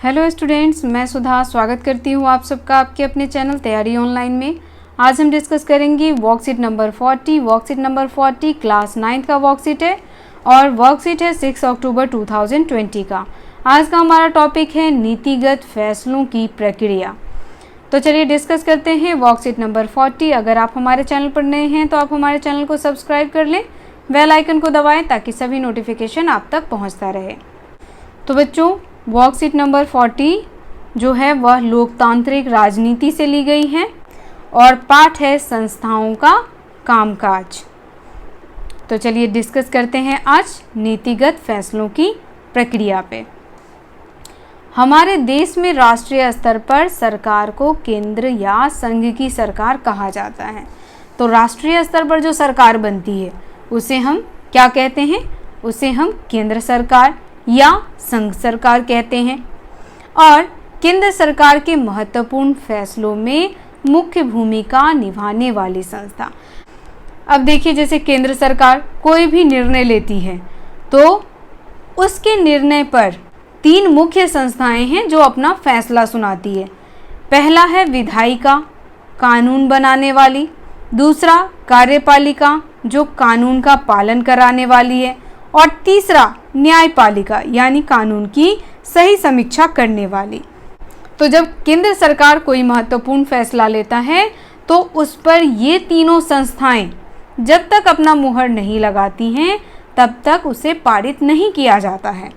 Hello students, मैं सुधा स्वागत करती हूँ आप सबका आपके अपने चैनल तैयारी ऑनलाइन में। आज हम डिस्कस करेंगे worksheet number 40। Worksheet number 40 class 9th का वर्कशीट है और वर्कशीट है 6 अक्टूबर 2020 का। आज का हमारा टॉपिक है नीतिगत फैसलों की प्रक्रिया। तो चलिए डिस्कस करते हैं वर्कशीट नंबर 40। अगर आप हमारे चैनल पर नए हैं तो आप हमारे चैनल को सब्सक्राइब कर लें, बेल आइकन को दबाएं ताकि सभी नोटिफिकेशन आप तक पहुँचता रहे। तो बच्चों, वर्कशीट नंबर 40 जो है वह लोकतांत्रिक राजनीति से ली गई है और पाठ है संस्थाओं का कामकाज। तो चलिए डिस्कस करते हैं आज नीतिगत फैसलों की प्रक्रिया पे। हमारे देश में राष्ट्रीय स्तर पर सरकार को केंद्र या संघ की सरकार कहा जाता है। तो राष्ट्रीय स्तर पर जो सरकार बनती है उसे हम क्या कहते हैं? उसे हम केंद्र सरकार या संघ सरकार कहते हैं। और केंद्र सरकार के महत्वपूर्ण फैसलों में मुख्य भूमिका निभाने वाली संस्था। अब देखिए, जैसे केंद्र सरकार कोई भी निर्णय लेती है तो उसके निर्णय पर 3 मुख्य संस्थाएं हैं जो अपना फैसला सुनाती है। पहला है विधायिका, कानून बनाने वाली। दूसरा कार्यपालिका, जो कानून का पालन कराने वाली है। और तीसरा न्यायपालिका, यानी कानून की सही समीक्षा करने वाली। तो जब केंद्र सरकार कोई महत्वपूर्ण फैसला लेता है तो उस पर ये तीनों संस्थाएं जब तक अपना मुहर नहीं लगाती हैं तब तक उसे पारित नहीं किया जाता है।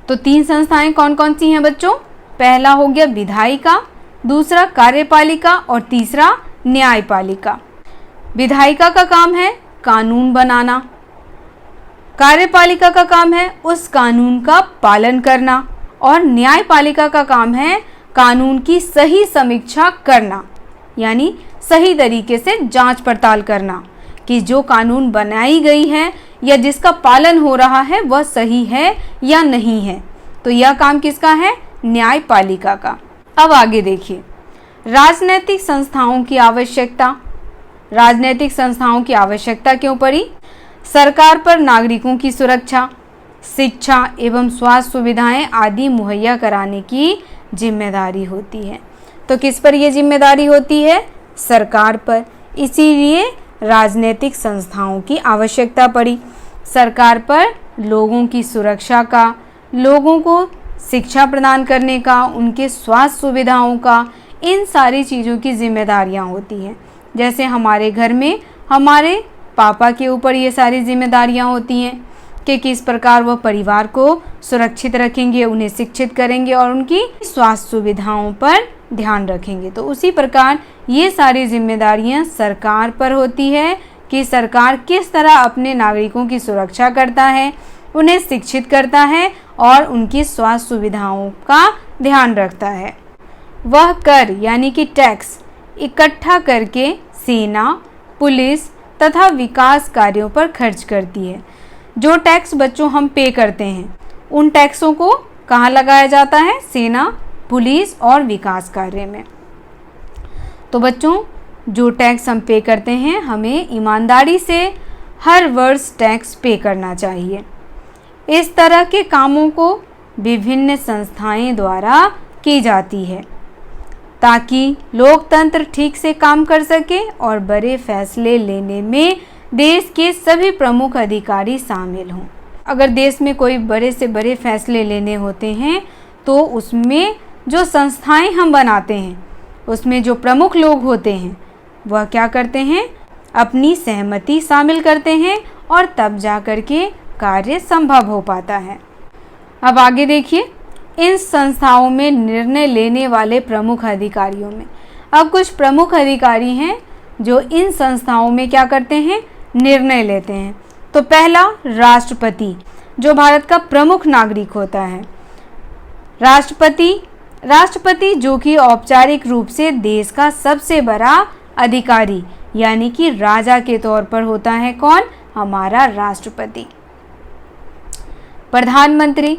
तो 3 संस्थाएं कौन कौन सी हैं बच्चों? पहला हो गया विधायिका, दूसरा कार्यपालिका और तीसरा न्यायपालिका। विधायिका का काम है कानून बनाना, कार्यपालिका का काम है उस कानून का पालन करना और न्यायपालिका का काम है कानून की सही समीक्षा करना, यानी सही तरीके से जांच पड़ताल करना कि जो कानून बनाई गई है या जिसका पालन हो रहा है वह सही है या नहीं है। तो यह काम किसका है? न्यायपालिका का। अब आगे देखिए, राजनीतिक संस्थाओं की आवश्यकता। राजनीतिक संस्थाओं की आवश्यकता क्यों पड़ी? सरकार पर नागरिकों की सुरक्षा, शिक्षा एवं स्वास्थ्य सुविधाएं आदि मुहैया कराने की जिम्मेदारी होती है। तो किस पर यह जिम्मेदारी होती है? सरकार पर। इसीलिए राजनीतिक संस्थाओं की आवश्यकता पड़ी। सरकार पर लोगों की सुरक्षा का, लोगों को शिक्षा प्रदान करने का, उनके स्वास्थ्य सुविधाओं का, इन सारी चीज़ों की जिम्मेदारियां होती हैं। जैसे हमारे घर में हमारे पापा के ऊपर ये सारी जिम्मेदारियां होती हैं कि किस प्रकार वह परिवार को सुरक्षित रखेंगे, उन्हें शिक्षित करेंगे और उनकी स्वास्थ्य सुविधाओं पर ध्यान रखेंगे। तो उसी प्रकार ये सारी जिम्मेदारियां सरकार पर होती है कि सरकार किस तरह अपने नागरिकों की सुरक्षा करता है, उन्हें शिक्षित करता है और उनकी स्वास्थ्य सुविधाओं का ध्यान रखता है। वह कर यानी कि टैक्स इकट्ठा करके सेना, पुलिस तथा विकास कार्यों पर खर्च करती है। जो टैक्स बच्चों हम पे करते हैं उन टैक्सों को कहाँ लगाया जाता है? सेना, पुलिस और विकास कार्य में। तो बच्चों, जो टैक्स हम पे करते हैं हमें ईमानदारी से हर वर्ष टैक्स पे करना चाहिए। इस तरह के कामों को विभिन्न संस्थाएं द्वारा की जाती है ताकि लोकतंत्र ठीक से काम कर सके और बड़े फैसले लेने में देश के सभी प्रमुख अधिकारी शामिल हों। अगर देश में कोई बड़े से बड़े फैसले लेने होते हैं तो उसमें जो संस्थाएं हम बनाते हैं उसमें जो प्रमुख लोग होते हैं वह क्या करते हैं? अपनी सहमति शामिल करते हैं और तब जा कर के कार्य संभव हो पाता है। अब आगे देखिए, इन संस्थाओं में निर्णय लेने वाले प्रमुख अधिकारियों में अब कुछ प्रमुख अधिकारी हैं जो इन संस्थाओं में क्या करते हैं? निर्णय लेते हैं। तो पहला राष्ट्रपति, जो भारत का प्रमुख नागरिक होता है। राष्ट्रपति जो कि औपचारिक रूप से देश का सबसे बड़ा अधिकारी यानी कि राजा के तौर पर होता है। कौन? हमारा राष्ट्रपति। प्रधानमंत्री,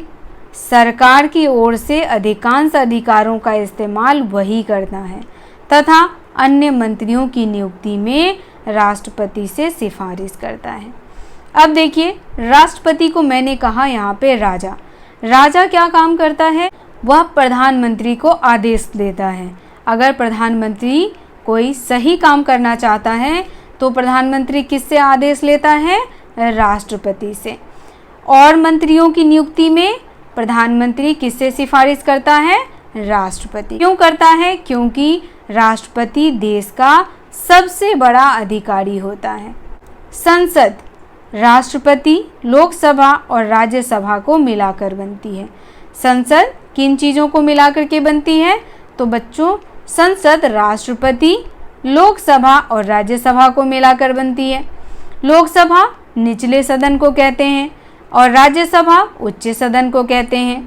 सरकार की ओर से अधिकांश अधिकारों का इस्तेमाल वही करता है तथा अन्य मंत्रियों की नियुक्ति में राष्ट्रपति से सिफारिश करता है। अब देखिए, राष्ट्रपति को मैंने कहा यहाँ पे राजा क्या काम करता है? वह प्रधानमंत्री को आदेश देता है। अगर प्रधानमंत्री कोई सही काम करना चाहता है तो प्रधानमंत्री किससे आदेश लेता है? राष्ट्रपति से। और मंत्रियों की नियुक्ति में प्रधानमंत्री किससे सिफारिश करता है? राष्ट्रपति। क्यों करता है? क्योंकि राष्ट्रपति देश का सबसे बड़ा अधिकारी होता है। संसद राष्ट्रपति, लोकसभा और राज्यसभा को मिलाकर बनती है। संसद किन चीज़ों को मिलाकर के बनती है? तो बच्चों, संसद राष्ट्रपति, लोकसभा और राज्यसभा को मिलाकर बनती है। लोकसभा निचले सदन को कहते हैं और राज्यसभा उच्च सदन को कहते हैं।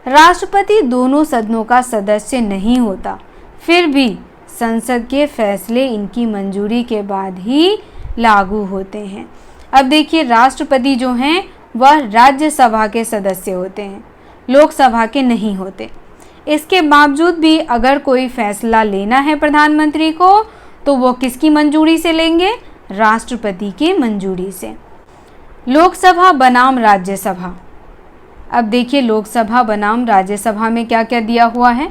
राष्ट्रपति दोनों सदनों का सदस्य नहीं होता, फिर भी संसद के फैसले इनकी मंजूरी के बाद ही लागू होते हैं। अब देखिए, राष्ट्रपति जो हैं वह राज्यसभा के सदस्य होते हैं, लोकसभा के नहीं होते। इसके बावजूद भी अगर कोई फैसला लेना है प्रधानमंत्री को तो वो किसकी मंजूरी से लेंगे? राष्ट्रपति की मंजूरी से। लोकसभा बनाम राज्यसभा। अब देखिए, लोकसभा बनाम राज्यसभा में क्या क्या दिया हुआ है।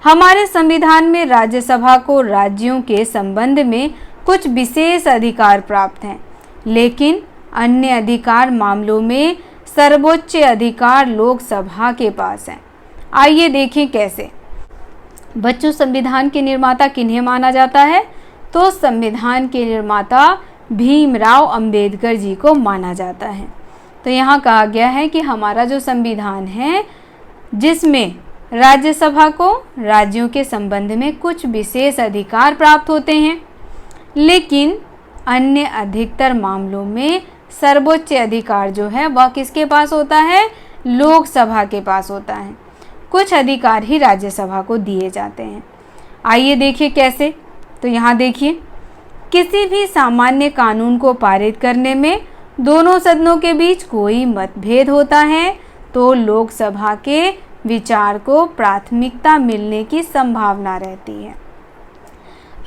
हमारे संविधान में राज्यसभा को राज्यों के संबंध में कुछ विशेष अधिकार प्राप्त हैं, लेकिन अन्य अधिकार मामलों में सर्वोच्च अधिकार लोकसभा के पास है। आइए देखें कैसे। बच्चों, संविधान के निर्माता किन्हें माना जाता है? तो संविधान के निर्माता भीमराव अंबेडकर जी को माना जाता है। तो यहाँ कहा गया है कि हमारा जो संविधान है जिसमें राज्यसभा को राज्यों के संबंध में कुछ विशेष अधिकार प्राप्त होते हैं, लेकिन अन्य अधिकतर मामलों में सर्वोच्च अधिकार जो है वह किसके पास होता है? लोकसभा के पास होता है। कुछ अधिकार ही राज्यसभा को दिए जाते हैं। आइए देखिए कैसे। तो यहाँ देखिए, किसी भी सामान्य कानून को पारित करने में दोनों सदनों के बीच कोई मतभेद होता है तो लोकसभा के विचार को प्राथमिकता मिलने की संभावना रहती है।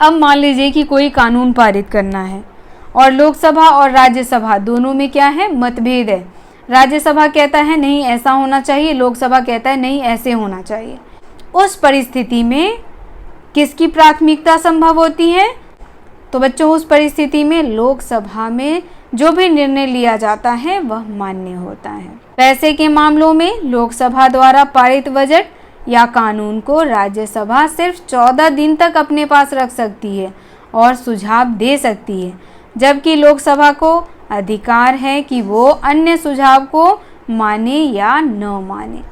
अब मान लीजिए कि कोई कानून पारित करना है और लोकसभा और राज्यसभा दोनों में क्या है? मतभेद है। राज्यसभा कहता है नहीं ऐसा होना चाहिए, लोकसभा कहता है नहीं ऐसे होना चाहिए। उस परिस्थिति में किसकी प्राथमिकता संभव होती है? तो बच्चों, उस परिस्थिति में लोकसभा में जो भी निर्णय लिया जाता है वह मान्य होता है। पैसे के मामलों में लोकसभा द्वारा पारित बजट या कानून को राज्यसभा सिर्फ 14 दिन तक अपने पास रख सकती है और सुझाव दे सकती है, जबकि लोकसभा को अधिकार है कि वो अन्य सुझाव को माने या न माने।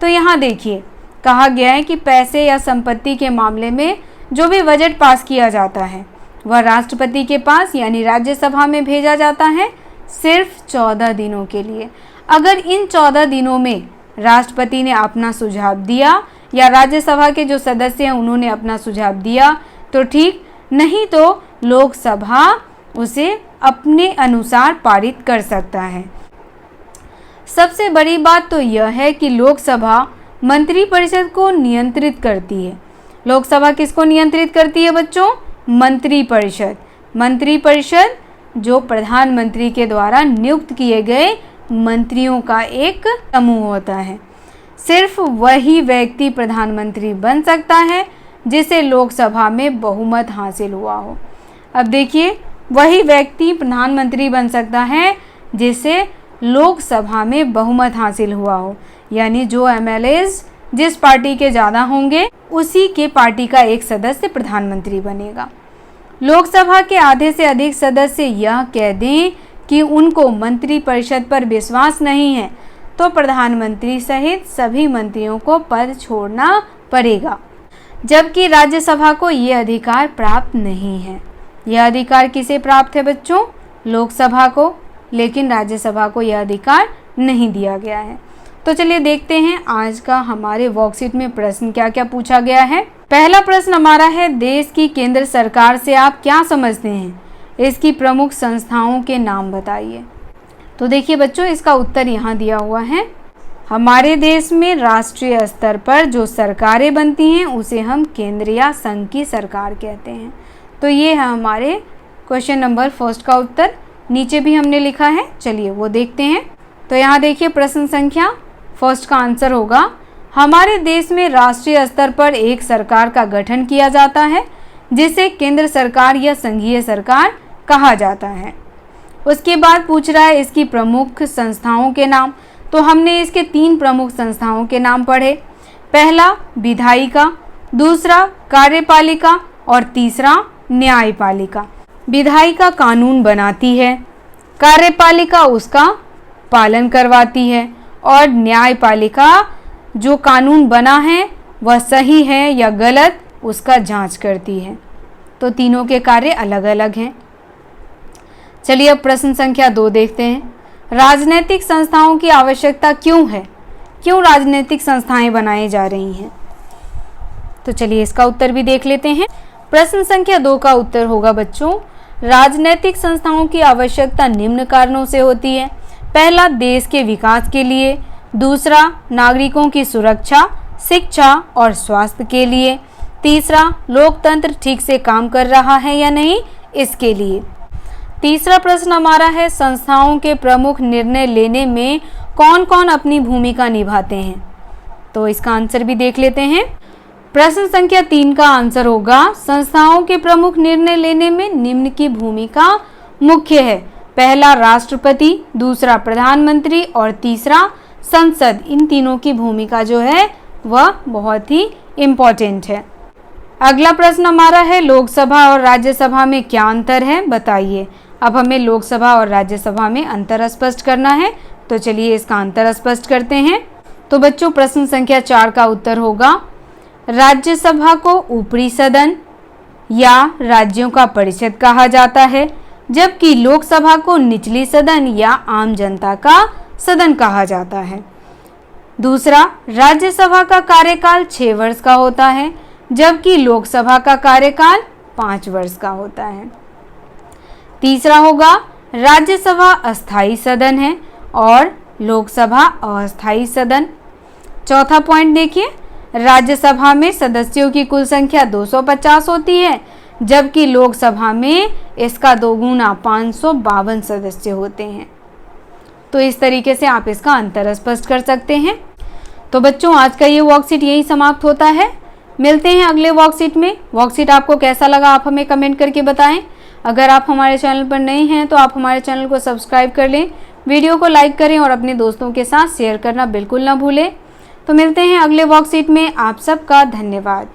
तो यहाँ देखिए, कहा गया है कि पैसे या संपत्ति के मामले में जो भी बजट पास किया जाता है वह राष्ट्रपति के पास यानी राज्यसभा में भेजा जाता है सिर्फ 14 दिनों के लिए। अगर इन 14 दिनों में राष्ट्रपति ने अपना सुझाव दिया या राज्यसभा के जो सदस्य हैं उन्होंने अपना सुझाव दिया तो ठीक, नहीं तो लोकसभा उसे अपने अनुसार पारित कर सकता है। सबसे बड़ी बात तो यह है कि लोकसभा मंत्रिपरिषद को नियंत्रित करती है। लोकसभा किसको नियंत्रित करती है बच्चों? मंत्रिपरिषद। मंत्रिपरिषद जो प्रधानमंत्री के द्वारा नियुक्त किए गए मंत्रियों का एक समूह होता है। सिर्फ वही व्यक्ति प्रधानमंत्री बन सकता है जिसे लोकसभा में बहुमत हासिल हुआ हो। अब देखिए, वही व्यक्ति प्रधानमंत्री बन सकता है जिसे लोकसभा में बहुमत हासिल हुआ हो, यानी जो एमएलएज जिस पार्टी के ज़्यादा होंगे उसी के पार्टी का एक सदस्य प्रधानमंत्री बनेगा। लोकसभा के आधे से अधिक सदस्य यह कह दें कि उनको मंत्रिपरिषद पर विश्वास नहीं है तो प्रधानमंत्री सहित सभी मंत्रियों को पद छोड़ना पड़ेगा, जबकि राज्यसभा को ये अधिकार प्राप्त नहीं है। यह अधिकार किसे प्राप्त है बच्चों? लोकसभा को, लेकिन राज्यसभा को यह अधिकार नहीं दिया गया है। तो चलिए देखते हैं आज का हमारे वर्कशीट में प्रश्न क्या क्या पूछा गया है। पहला प्रश्न हमारा है, देश की केंद्र सरकार से आप क्या समझते हैं? इसकी प्रमुख संस्थाओं के नाम बताइए। तो देखिए बच्चों, इसका उत्तर यहाँ दिया हुआ है। हमारे देश में राष्ट्रीय स्तर पर जो सरकारें बनती हैं उसे हम केंद्र या संघ की सरकार कहते हैं। तो ये है हमारे क्वेश्चन नंबर फर्स्ट का उत्तर। नीचे भी हमने लिखा है, चलिए वो देखते हैं। तो यहाँ देखिए प्रश्न संख्या फर्स्ट का आंसर होगा हमारे देश में राष्ट्रीय स्तर पर एक सरकार का गठन किया जाता है जिसे केंद्र सरकार या संघीय सरकार कहा जाता है। उसके बाद पूछ रहा है इसकी प्रमुख संस्थाओं के नाम। तो हमने इसके 3 प्रमुख संस्थाओं के नाम पढ़े। पहला विधायिका, दूसरा कार्यपालिका और तीसरा न्यायपालिका। विधायिका कानून बनाती है, कार्यपालिका उसका पालन करवाती है और न्यायपालिका जो कानून बना है वह सही है या गलत उसका जांच करती है। तो तीनों के कार्य अलग अलग हैं। चलिए अब प्रश्न संख्या 2 देखते हैं। राजनीतिक संस्थाओं की आवश्यकता क्यों है? क्यों राजनीतिक संस्थाएं बनाई जा रही हैं? तो चलिए इसका उत्तर भी देख लेते हैं। प्रश्न संख्या 2 का उत्तर होगा बच्चों, राजनीतिक संस्थाओं की आवश्यकता निम्न कारणों से होती है। पहला, देश के विकास के लिए। दूसरा, नागरिकों की सुरक्षा, शिक्षा और स्वास्थ्य के लिए। तीसरा, लोकतंत्र ठीक से काम कर रहा है या नहीं इसके लिए। तीसरा प्रश्न हमारा है, संस्थाओं के प्रमुख निर्णय लेने में कौन कौन अपनी भूमिका निभाते हैं? तो इसका आंसर भी देख लेते हैं। प्रश्न संख्या 3 का आंसर होगा, संस्थाओं के प्रमुख निर्णय लेने में निम्न की भूमिका मुख्य है। पहला राष्ट्रपति, दूसरा प्रधानमंत्री और तीसरा संसद। इन तीनों की भूमिका जो है वह बहुत ही इम्पोर्टेंट है। अगला प्रश्न हमारा है, लोकसभा और राज्यसभा में क्या अंतर है बताइए। अब हमें लोकसभा और राज्यसभा में अंतर स्पष्ट करना है। तो चलिए इसका अंतर स्पष्ट करते हैं। तो बच्चों प्रश्न संख्या 4 का उत्तर होगा, राज्यसभा को ऊपरी सदन या राज्यों का परिषद कहा जाता है, जबकि लोकसभा को निचली सदन या आम जनता का सदन कहा जाता है। दूसरा, राज्यसभा का कार्यकाल 6 वर्ष का होता है, जबकि लोकसभा का कार्यकाल 5 वर्ष का होता है। तीसरा होगा, राज्यसभा अस्थायी सदन है और लोकसभा अस्थायी सदन। चौथा पॉइंट देखिए, राज्यसभा में सदस्यों की कुल संख्या 250 होती है, जबकि लोकसभा में इसका 2 गुना 552 सदस्य होते हैं। तो इस तरीके से आप इसका अंतर स्पष्ट कर सकते हैं। तो बच्चों आज का ये वर्कशीट यही समाप्त होता है। मिलते हैं अगले वर्कशीट में। वर्कशीट आपको कैसा लगा आप हमें कमेंट करके बताएं। अगर आप हमारे चैनल पर नए हैं तो आप हमारे चैनल को सब्सक्राइब कर लें, वीडियो को लाइक करें और अपने दोस्तों के साथ शेयर करना बिल्कुल ना भूलें। तो मिलते हैं अगले वर्कशीट में। आप सबका धन्यवाद।